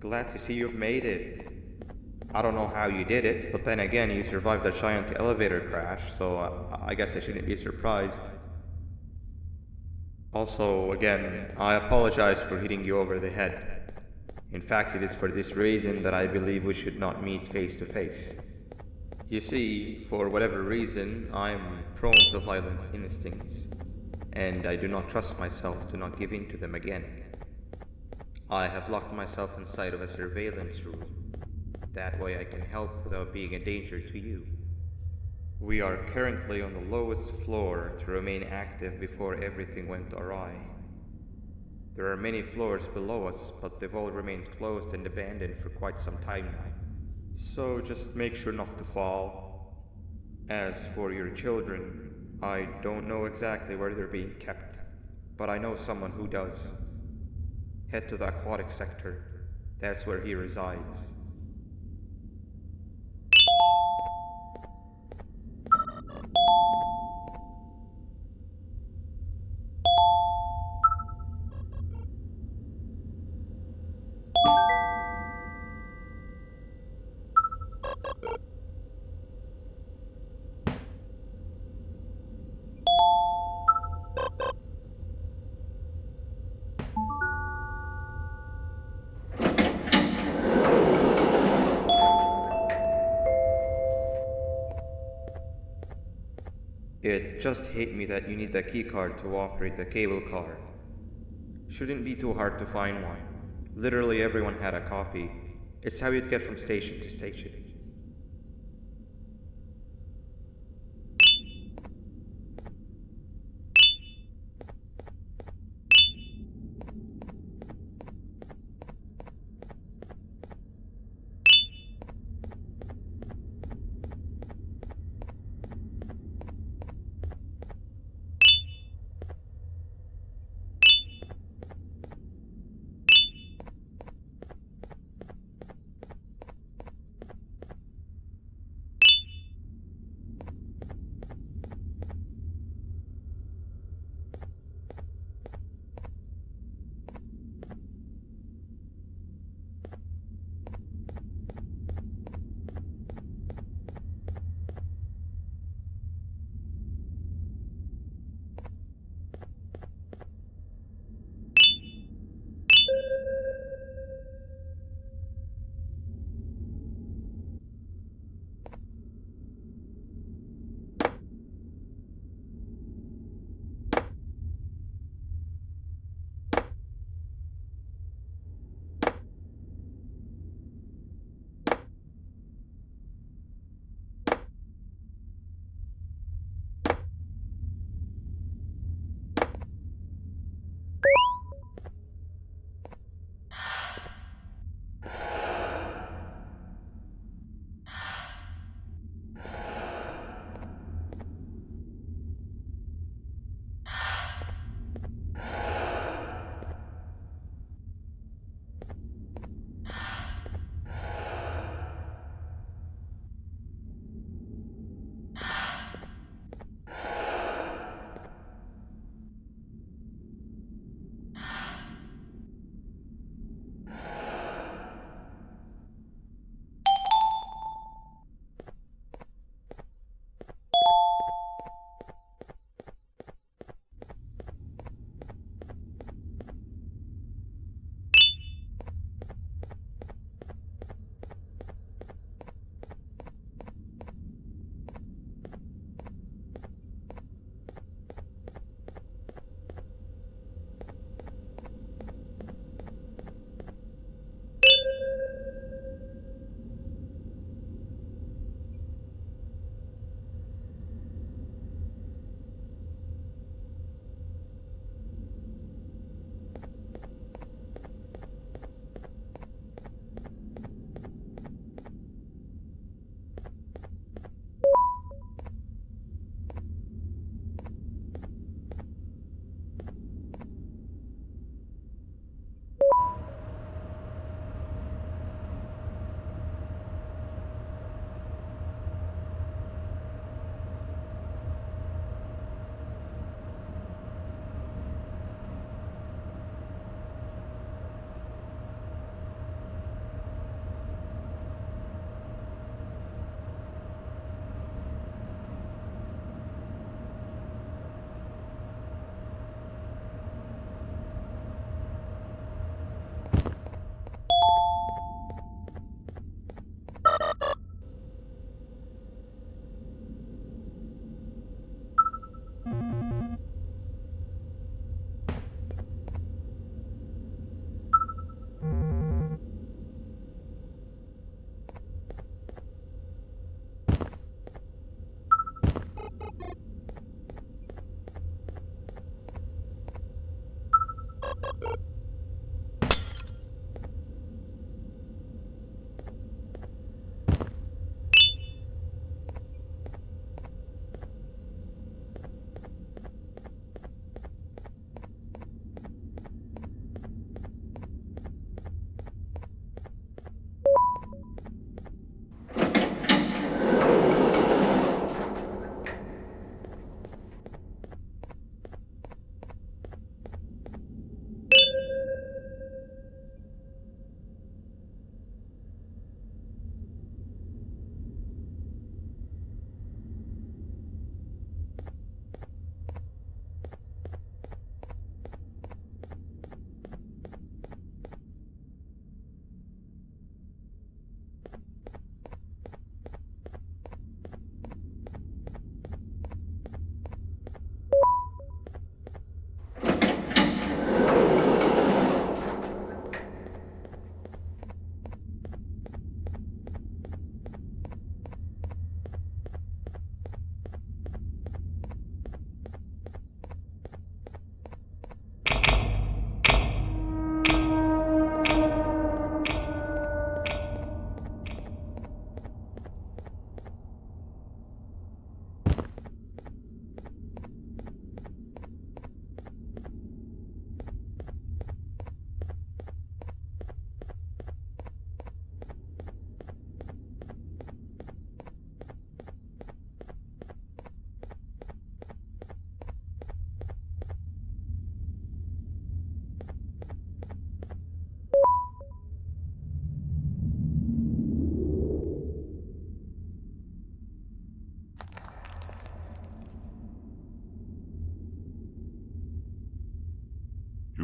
Glad to see you've made it. I don't know how you did it, but then again, you survived a giant elevator crash, so I guess I shouldn't be surprised. Also, again, I apologize for hitting you over the head. In fact, it is for this reason that I believe we should not meet face to face. You see, for whatever reason, I am prone to violent instincts, and I do not trust myself to not give in to them again. I have locked myself inside of a surveillance room. That way I can help without being a danger to you. We are currently on the lowest floor to remain active before everything went awry. There are many floors below us, but they've all remained closed and abandoned for quite some time now. So just make sure not to fall. As for your children, I don't know exactly where they're being kept, but I know someone who does. Head to the aquatic sector. That's where he resides. It just hit me that you need the keycard to operate the cable car. Shouldn't be too hard to find one. Literally everyone had a copy. It's how you'd get from station to station.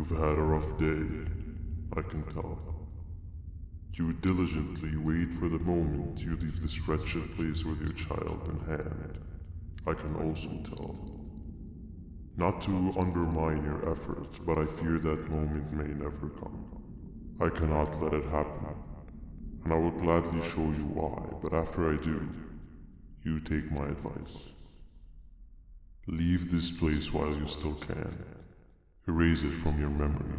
You've had a rough day, I can tell. You diligently wait for the moment you leave this wretched place with your child in hand. I can also tell. Not to undermine your efforts, but I fear that moment may never come. I cannot let it happen, and I will gladly show you why, but after I do, you take my advice. Leave this place while you still can. Erase it from your memory.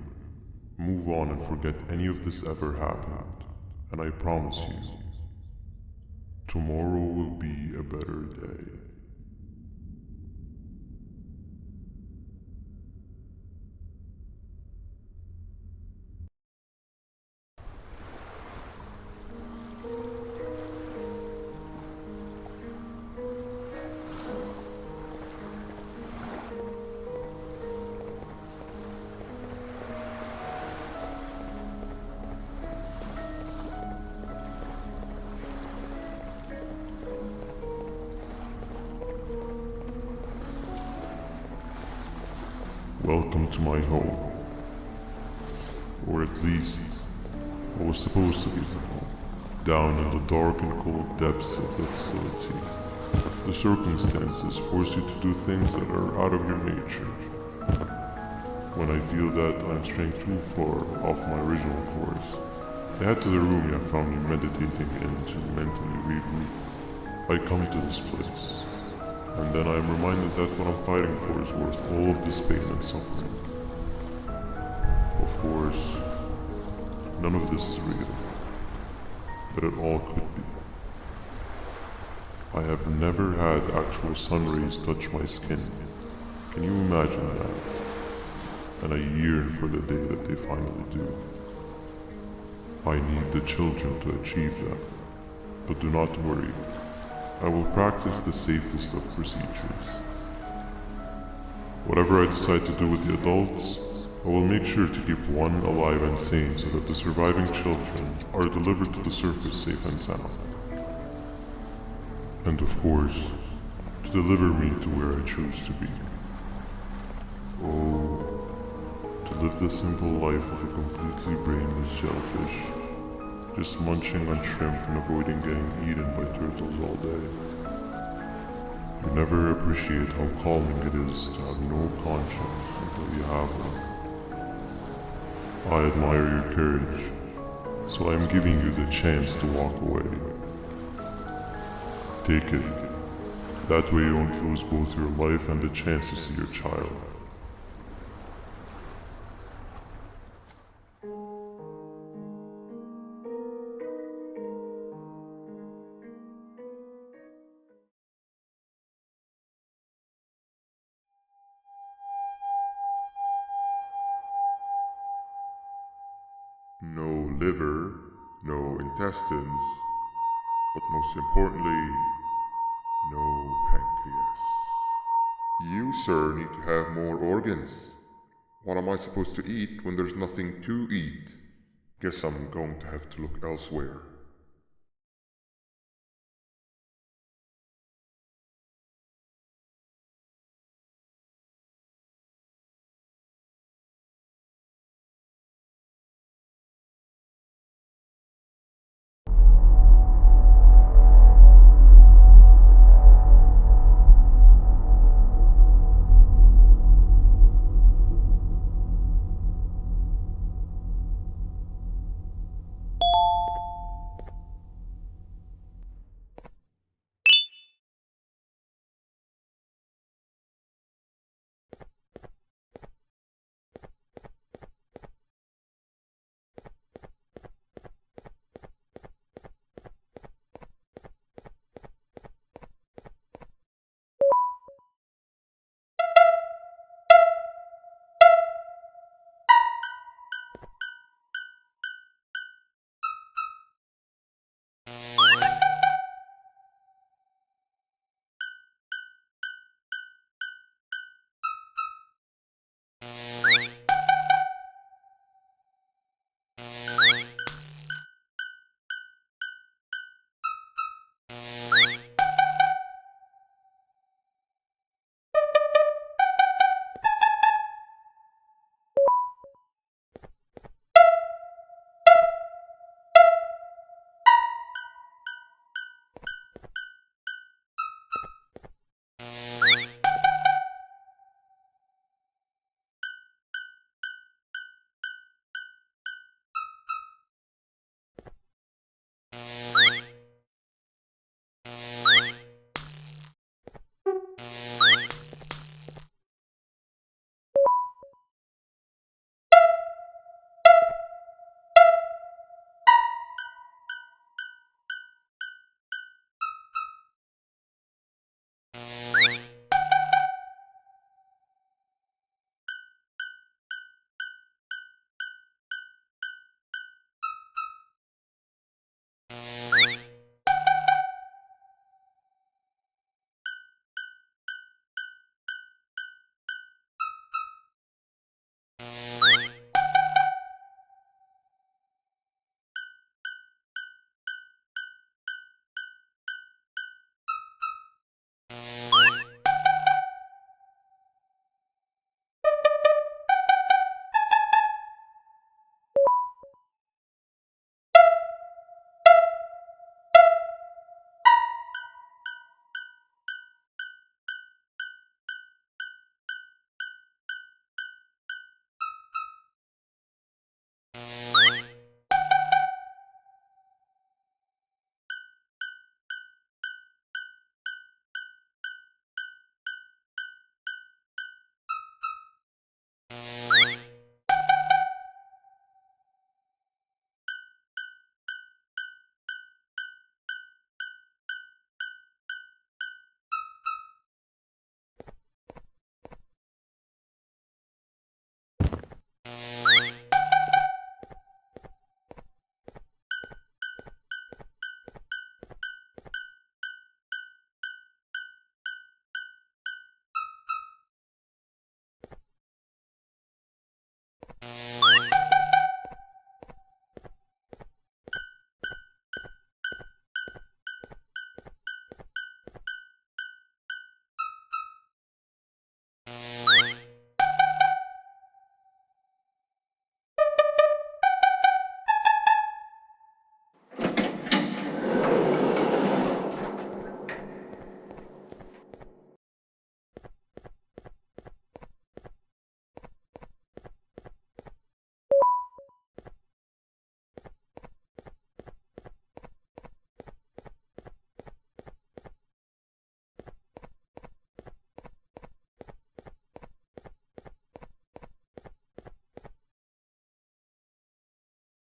Move on and forget any of this ever happened, and I promise you, tomorrow will be a better day. Welcome to my home. Or at least, what was supposed to be the home. Down in the dark and cold depths of the facility. The circumstances force you to do things that are out of your nature. When I feel that I'm straying too far off my original course, I head to the room you have found me meditating in to mentally regroup. I come to this place. And then I am reminded that what I'm fighting for is worth all of this pain and suffering. Of course, none of this is real, but it all could be. I have never had actual sun rays touch my skin. Can you imagine that? And I yearn for the day that they finally do. I need the children to achieve that, but do not worry. I will practice the safest of procedures. Whatever I decide to do with the adults, I will make sure to keep one alive and sane so that the surviving children are delivered to the surface safe and sound. And of course, to deliver me to where I choose to be. Oh, to live the simple life of a completely brainless shellfish. Just munching on shrimp and avoiding getting eaten by turtles all day. You never appreciate how calming it is to have no conscience until you have one. I admire your courage, so I am giving you the chance to walk away. Take it. That way you won't lose both your life and the chance to see your child. No liver, no intestines, but most importantly, no pancreas. You, sir, need to have more organs. What am I supposed to eat when there's nothing to eat? Guess I'm going to have to look elsewhere.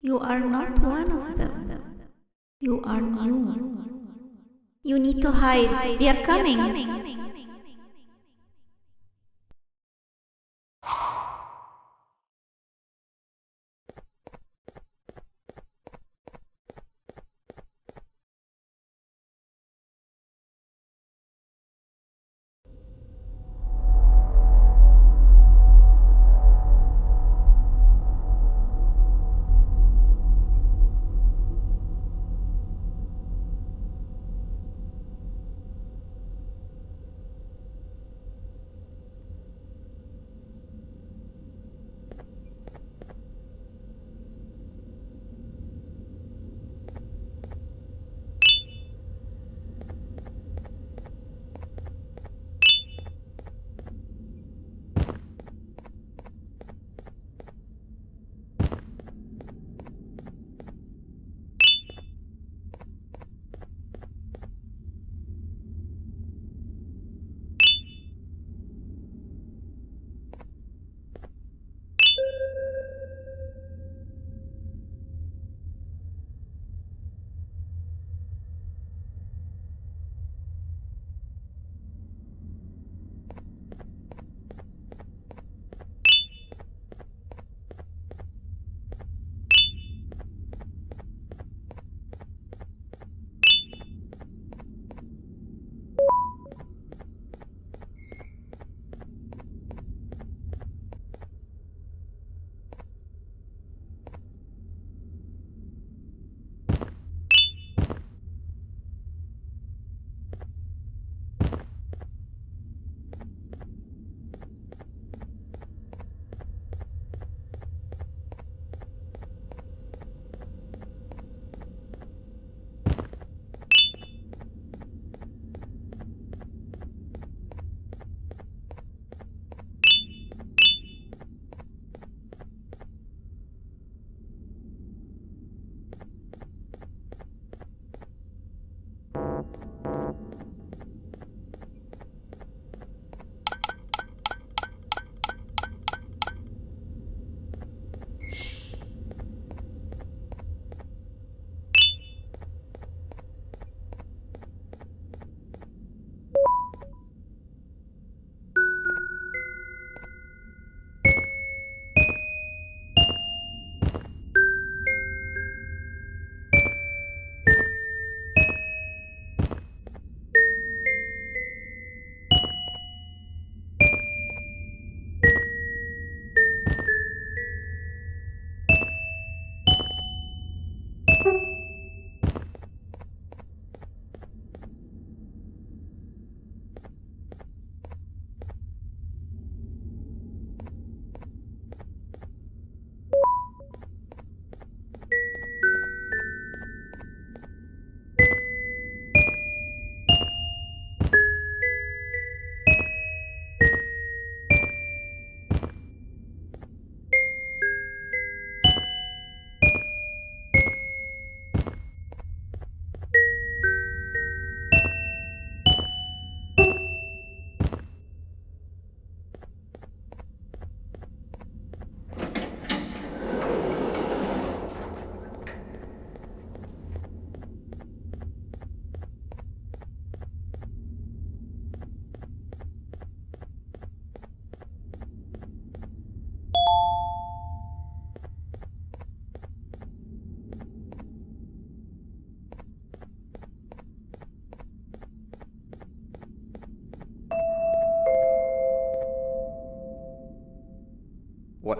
You are not one of them. You are new. You need to hide. They are coming.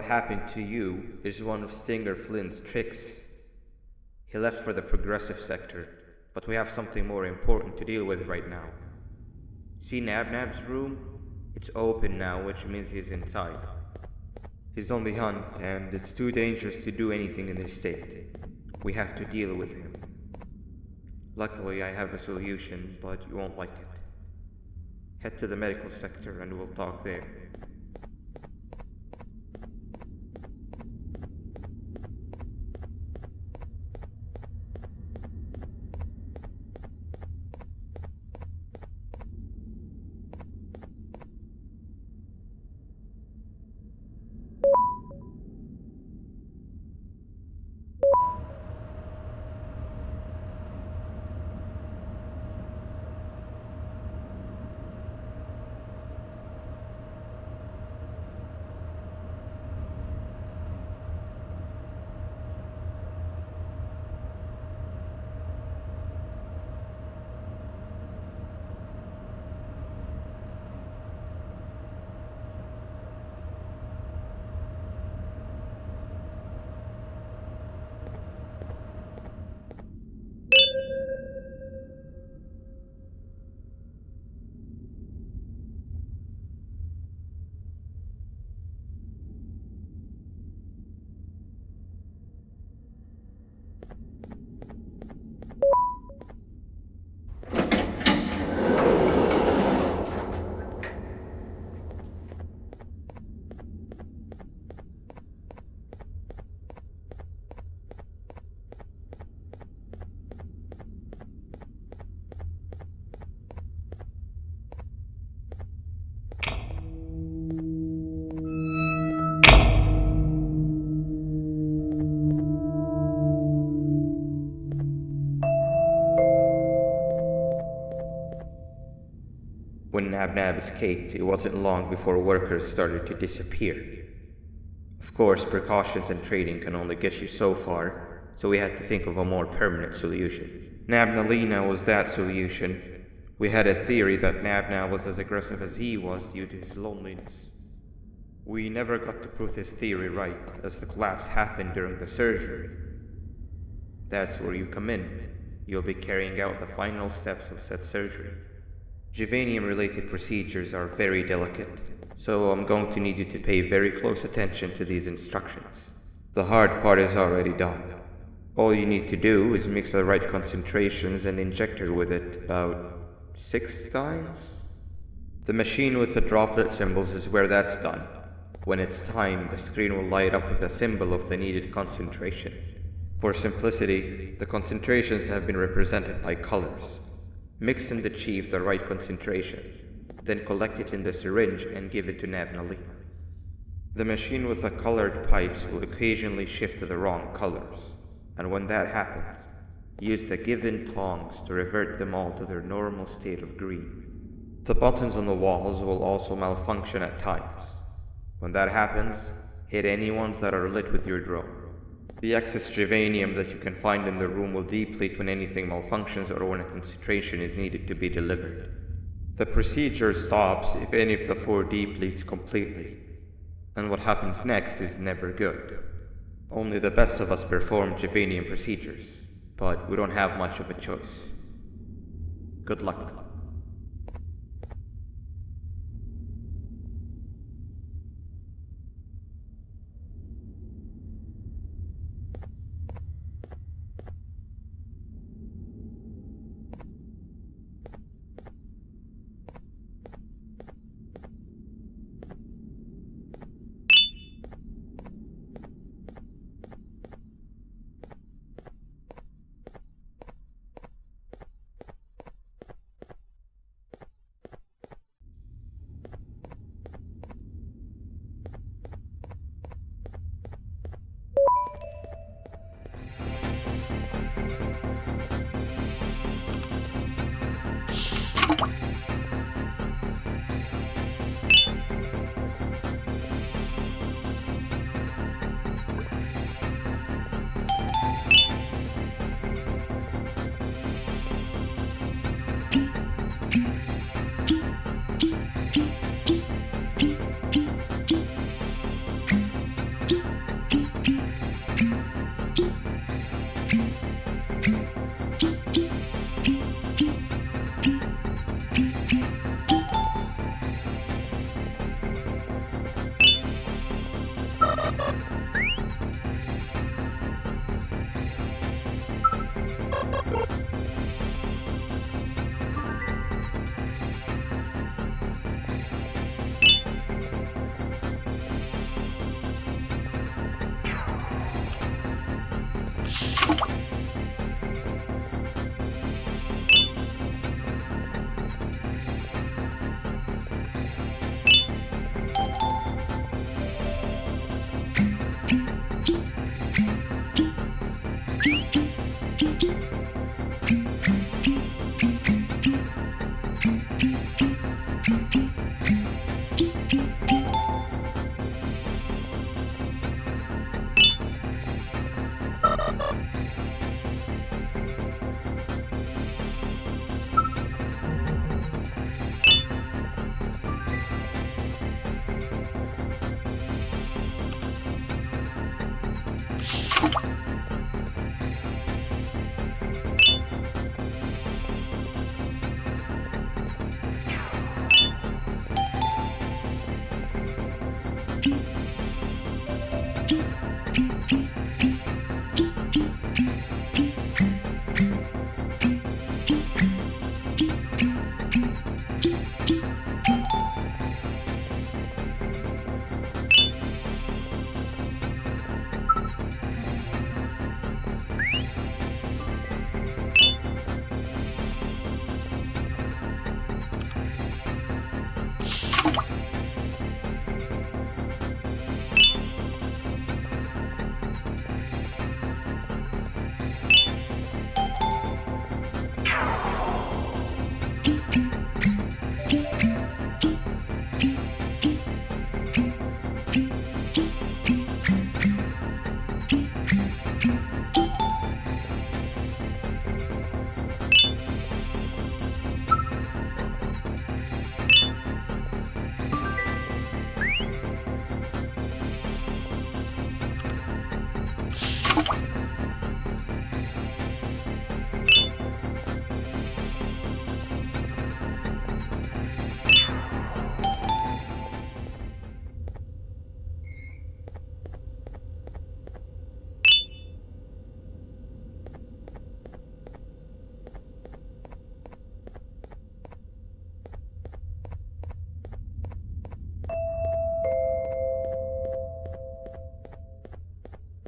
what happened to you is one of Stinger Flynn's tricks. He left for the progressive sector, but we have something more important to deal with right now. See Nabnab's room? It's open now, which means he's inside. He's on the hunt, and it's too dangerous to do anything in this state. We have to deal with him. Luckily, I have a solution, but you won't like it. Head to the medical sector and we'll talk there. When Nabnab escaped, it wasn't long before workers started to disappear. Of course, precautions and trading can only get you so far, so we had to think of a more permanent solution. Banbaleena was that solution. We had a theory that Nabnab was as aggressive as he was due to his loneliness. We never got to prove this theory right, as the collapse happened during the surgery. That's where you come in. You'll be carrying out the final steps of said surgery. Juvenium-related procedures are very delicate, so I'm going to need you to pay very close attention to these instructions. The hard part is already done. All you need to do is mix the right concentrations and inject her with it about 6 times. The machine with the droplet symbols is where that's done. When it's time, the screen will light up with the symbol of the needed concentration. For simplicity, the concentrations have been represented by colors. Mix and achieve the right concentration, then collect it in the syringe and give it to Banbaleena. The machine with the colored pipes will occasionally shift to the wrong colors, and when that happens, use the given tongs to revert them all to their normal state of green. The buttons on the walls will also malfunction at times. When that happens, hit any ones that are lit with your drone. The excess juvenium that you can find in the room will deplete when anything malfunctions or when a concentration is needed to be delivered. The procedure stops if any of the 4 depletes completely, and what happens next is never good. Only the best of us perform juvenium procedures, but we don't have much of a choice. Good luck.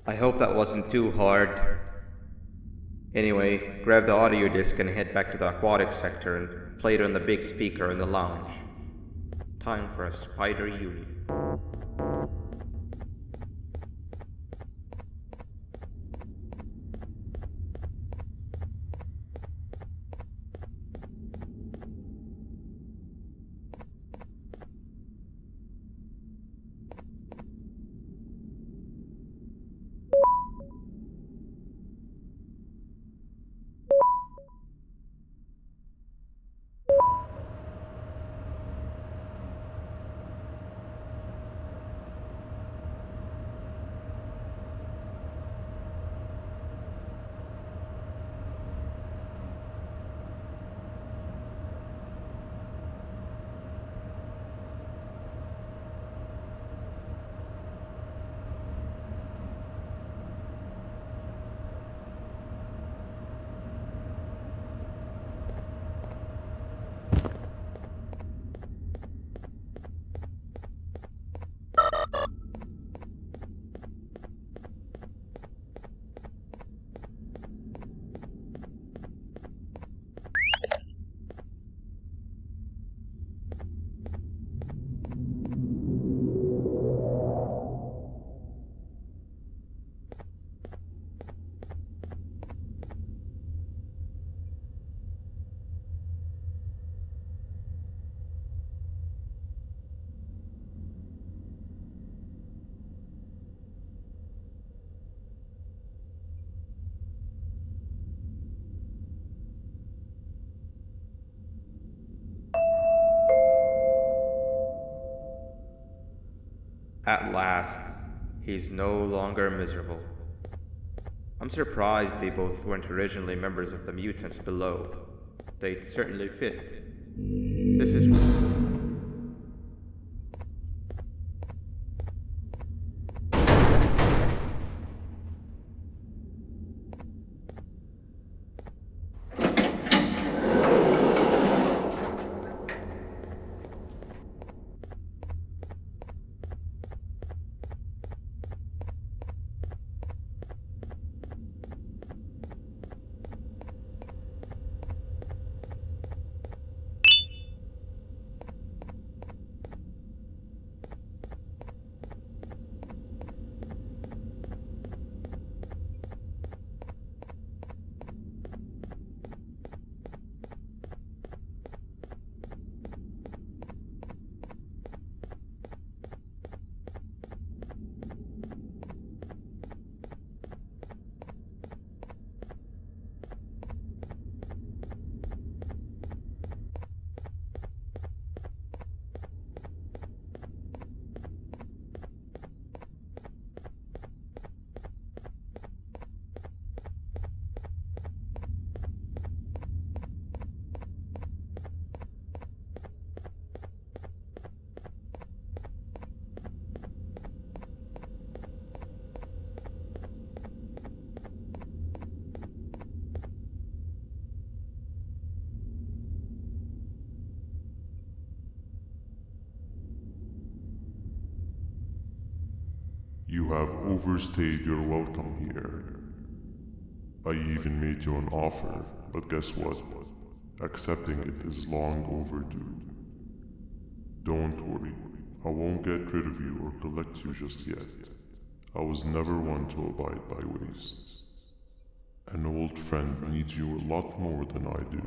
I hope that wasn't too hard. Anyway, grab the audio disc and head back to the aquatic sector and play it on the big speaker in the lounge. Time for a spider uni. At last, he's no longer miserable. I'm surprised they both weren't originally members of the mutants below. They'd certainly fit. This is... You have overstayed your welcome here. I even made you an offer, but guess what? Accepting it is long overdue. Don't worry, I won't get rid of you or collect you just yet. I was never one to abide by waste. An old friend needs you a lot more than I do.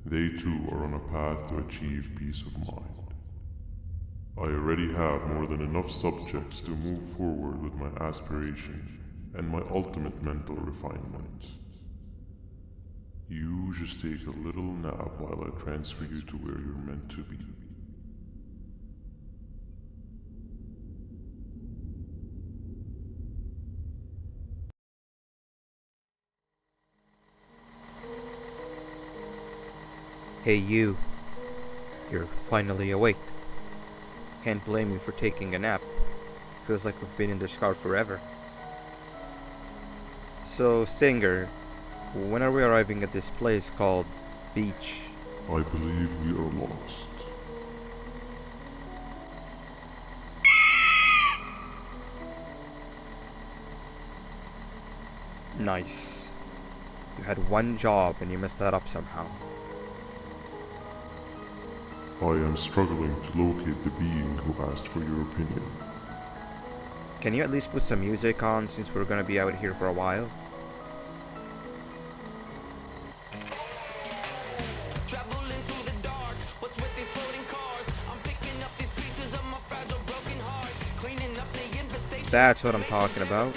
They too are on a path to achieve peace of mind. I already have more than enough subjects to move forward with my aspiration and my ultimate mental refinement. You just take a little nap while I transfer you to where you're meant to be. Hey you. You're finally awake. Can't blame you for taking a nap. Feels like we've been in this car forever. So, Stinger, when are we arriving at this place called Beach? I believe we are lost. Nice. You had one job and you messed that up somehow. I am struggling to locate the being who asked for your opinion. Can you at least put some music on since we're gonna be out here for a while? That's what I'm talking about.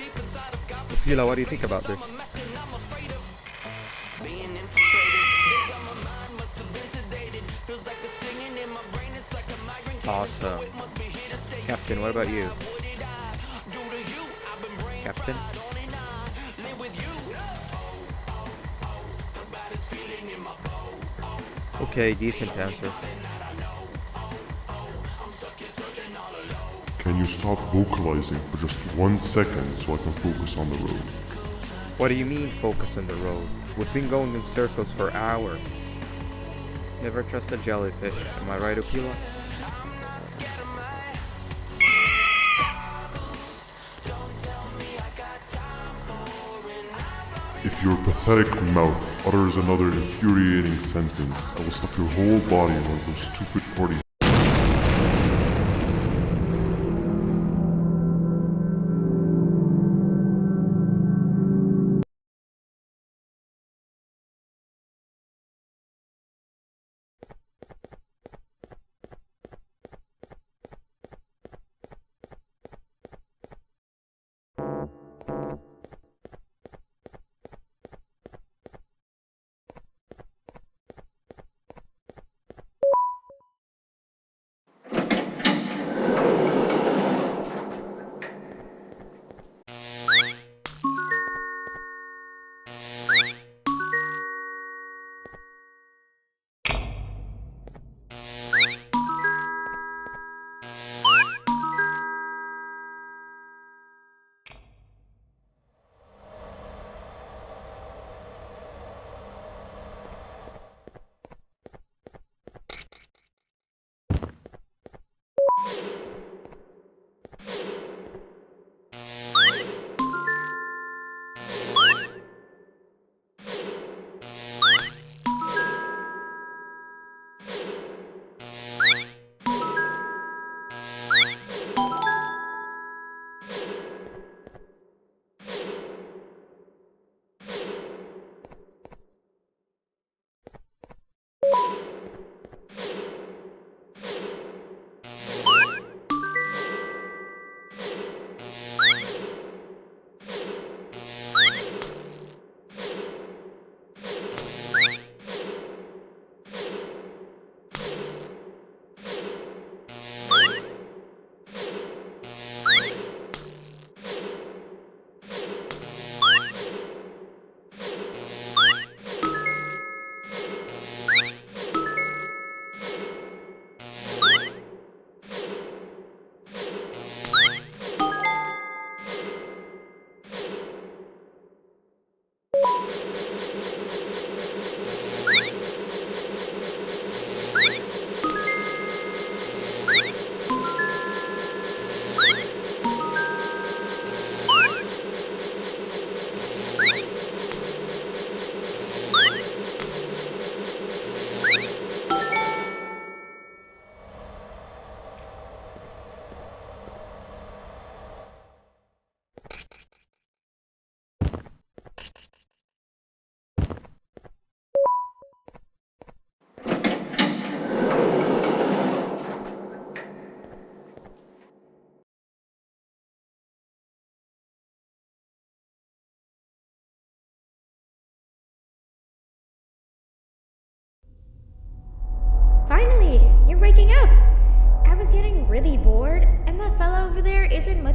Opila, what do you think about this? Awesome. Captain, what about you? Captain? Okay, decent answer. Can you stop vocalizing for just 1 second so I can focus on the road? What do you mean focus on the road? We've been going in circles for hours. Never trust a jellyfish, am I right, Opila? If your pathetic mouth utters another infuriating sentence, I will stuff your whole body in one of those stupid party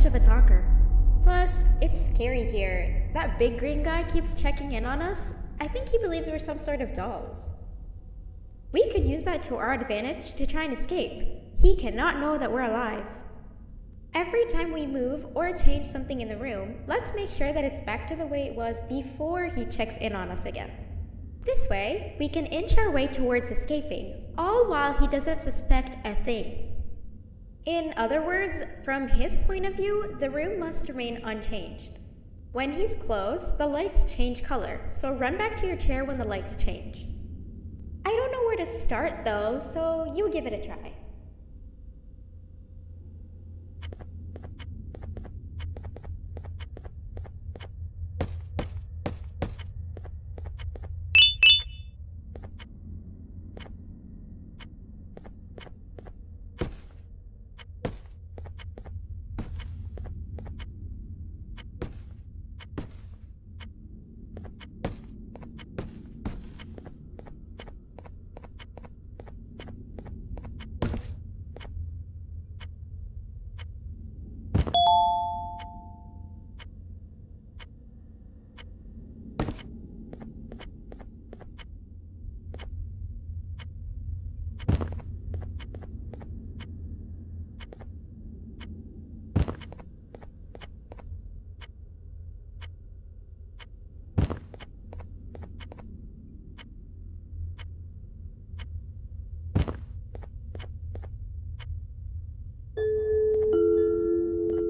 much of a talker. Plus, it's scary here. That big green guy keeps checking in on us. I think he believes we're some sort of dolls. We could use that to our advantage to try and escape. He cannot know that we're alive. Every time we move or change something in the room, let's make sure that it's back to the way it was before he checks in on us again. This way, we can inch our way towards escaping, all while he doesn't suspect a thing. In other words, from his point of view, the room must remain unchanged. When he's close, the lights change color, so run back to your chair when the lights change. I don't know where to start though, so you give it a try.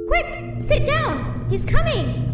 Quick! Sit down! He's coming!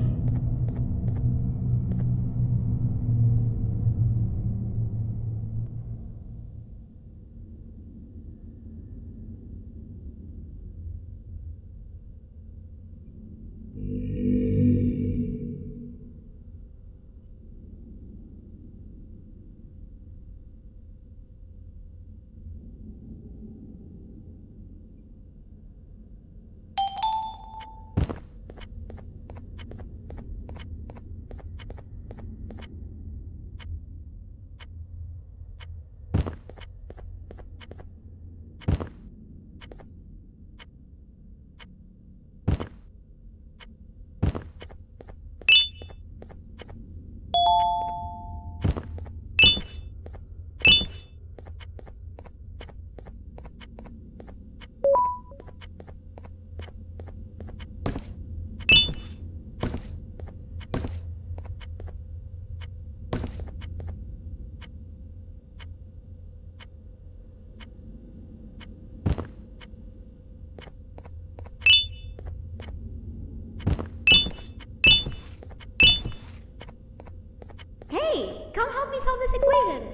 Hey, come help me solve this equation!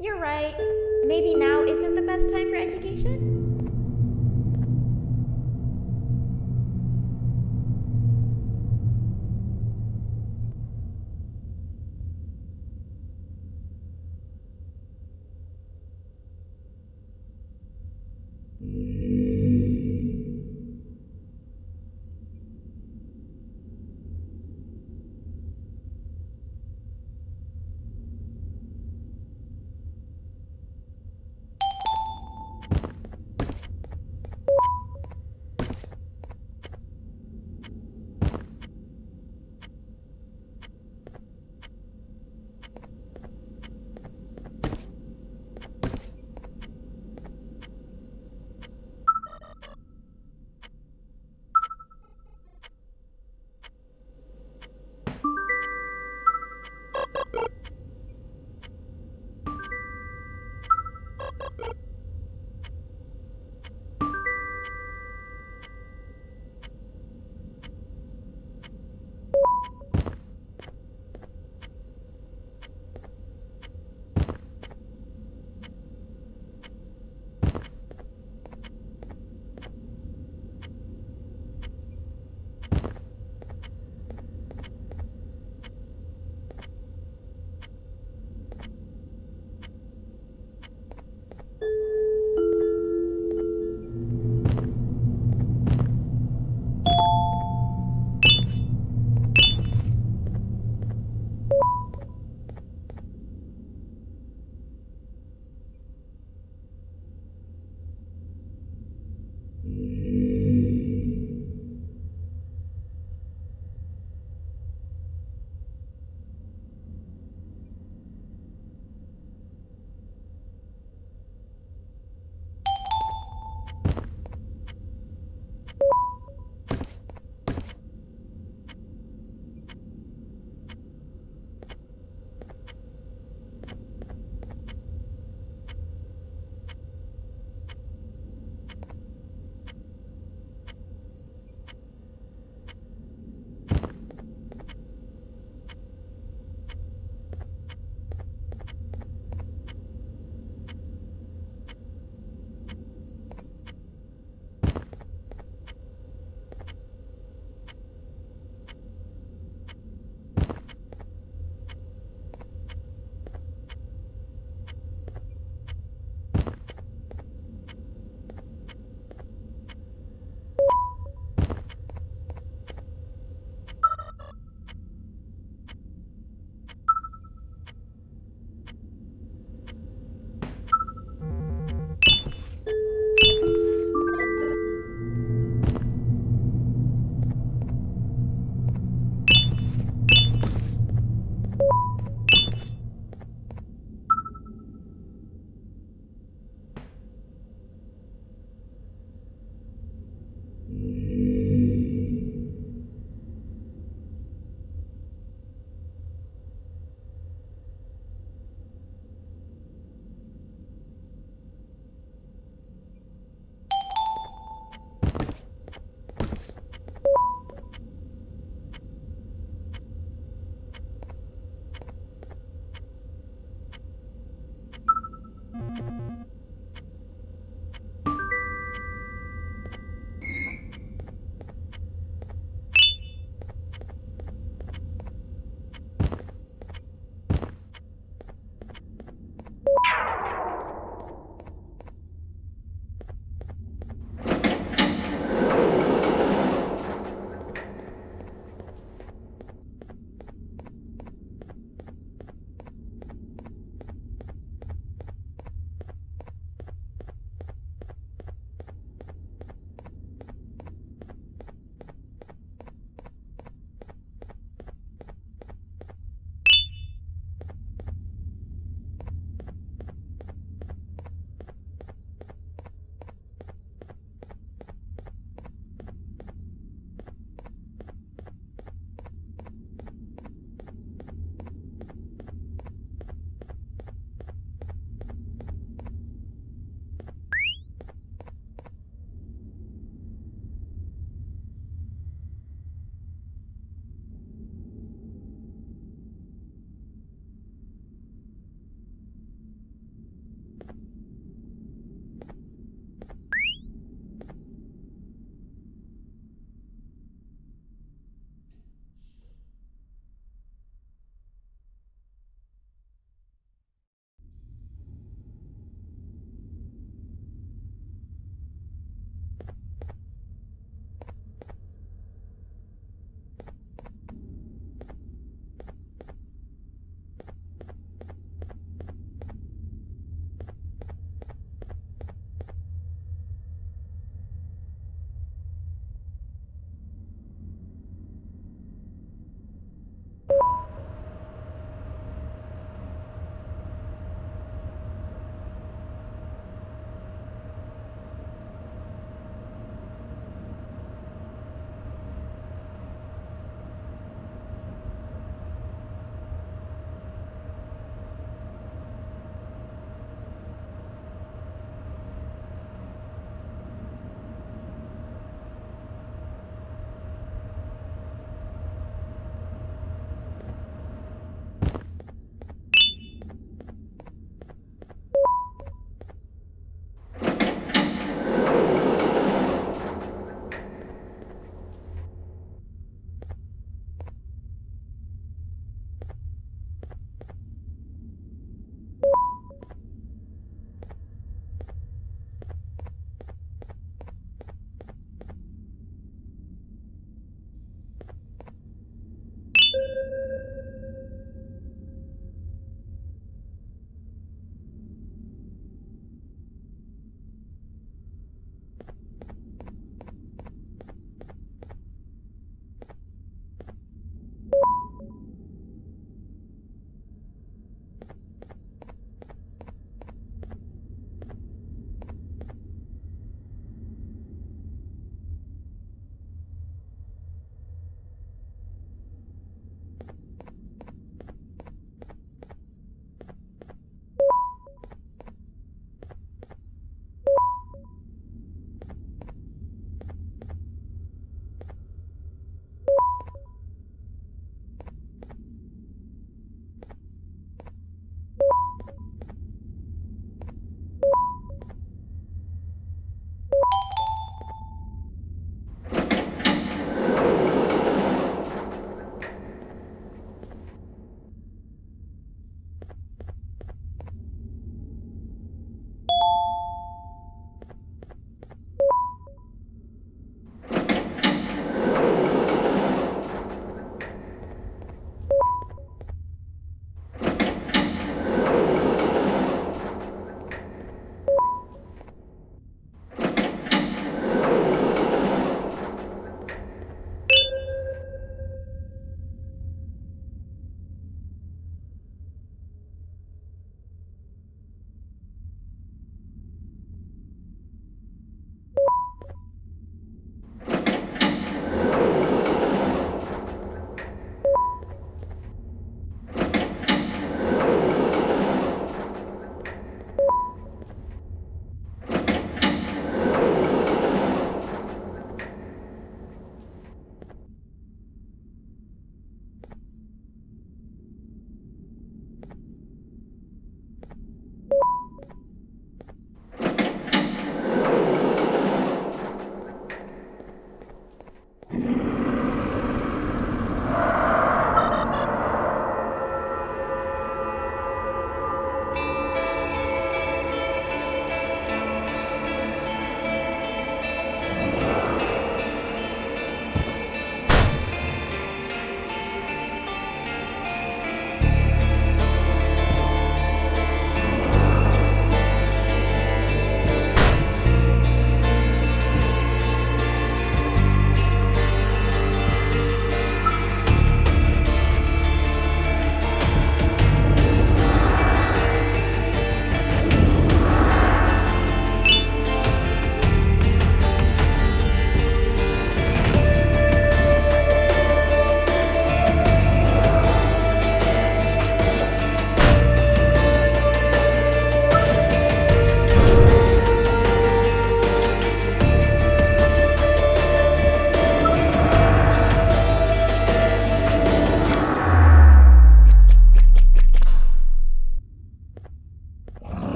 You're right. Maybe now isn't the best time for education?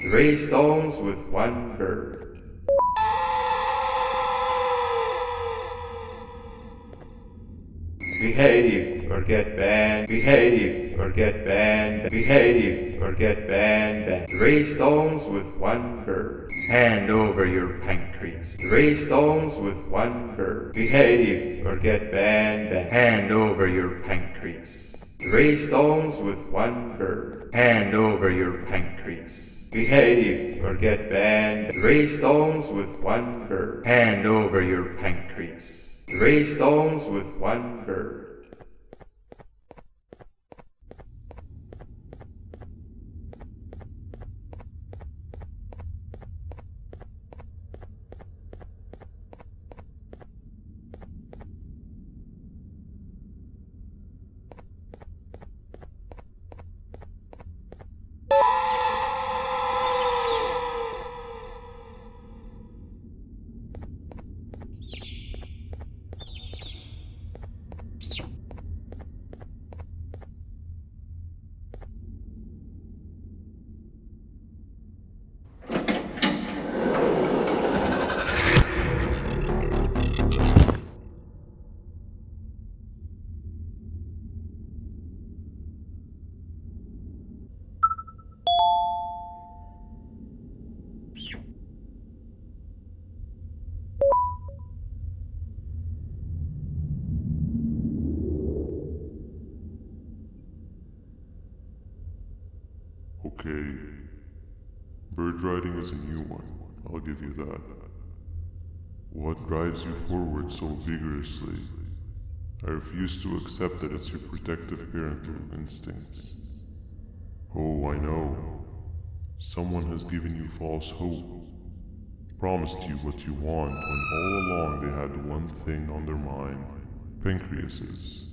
3 stones with 1 bird. Behave or get banned. Behave or get banned. Behave or get banned. 3 stones with 1 bird. Hand over your pancreas. 3 stones with 1 bird. Behave or get banned. Hand over your pancreas. 3 stones with 1 bird. Hand over your pancreas. Behave or get banned. 3 stones with 1 bird. Hand over your pancreas. 3 stones with 1 bird. Okay. Bird riding is a new one, I'll give you that. What drives you forward so vigorously? I refuse to accept that it's your protective parental instincts. Oh, I know. Someone has given you false hope. Promised you what you want when all along they had one thing on their mind. Pancreases.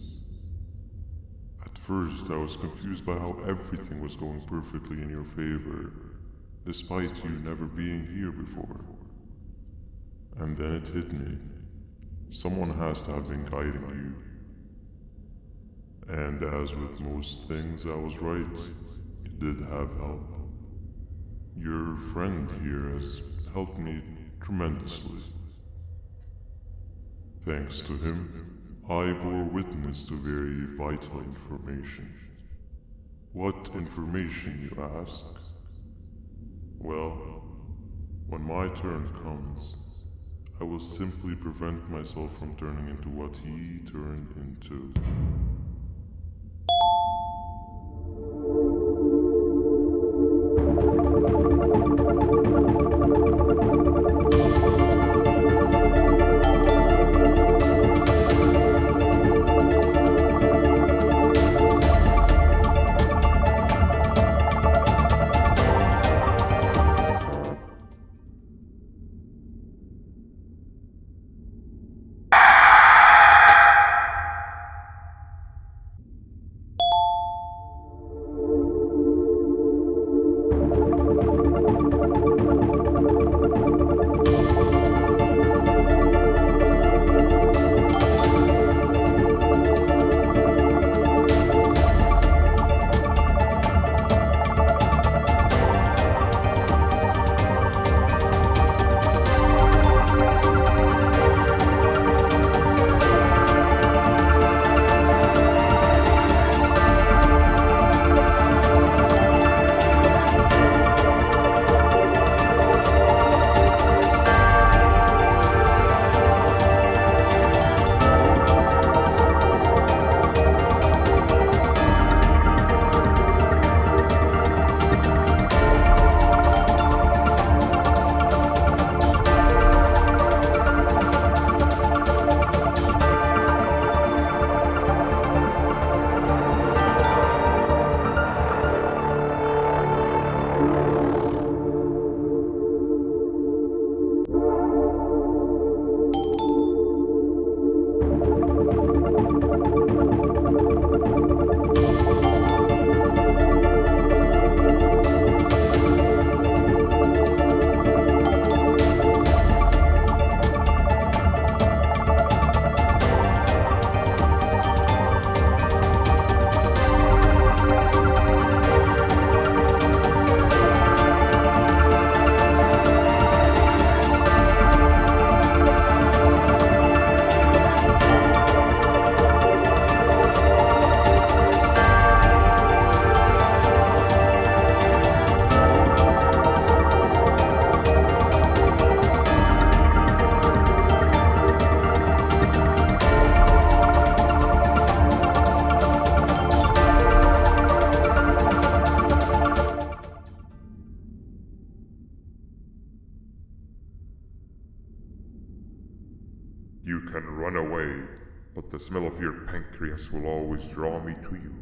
At first, I was confused by how everything was going perfectly in your favor, despite you never being here before. And then it hit me. Someone has to have been guiding you. And as with most things, I was right. You did have help. Your friend here has helped me tremendously. Thanks to him, I bore witness to very vital information. What information, you ask? Well, when my turn comes, I will simply prevent myself from turning into what he turned into. can run away, but the smell of your pancreas will always draw me to you.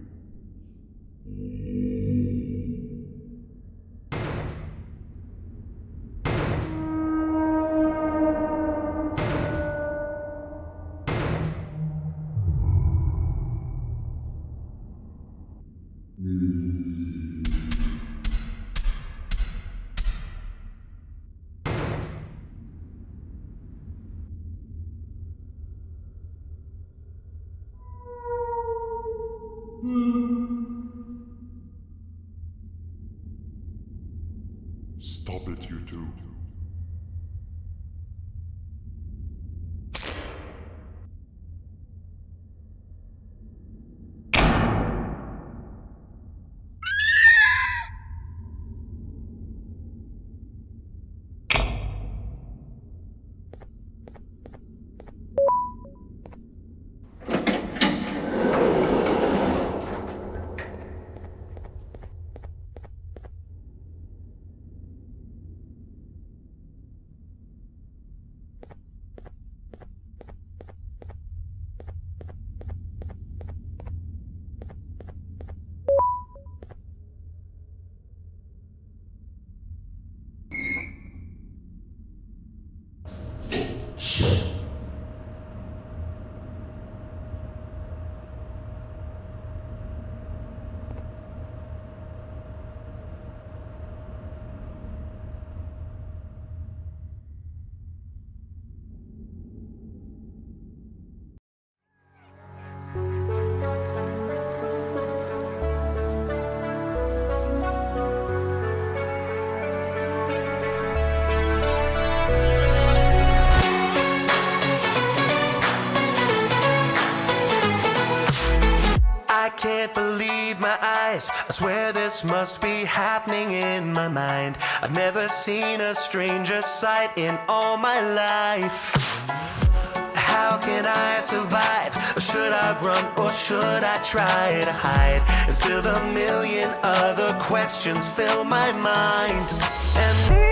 Stop it, you two. I can't believe my eyes. I swear this must be happening in my mind. I've never seen a stranger sight in all my life. How can I survive? Or should I run or should I try to hide? And still a million other questions fill my mind. And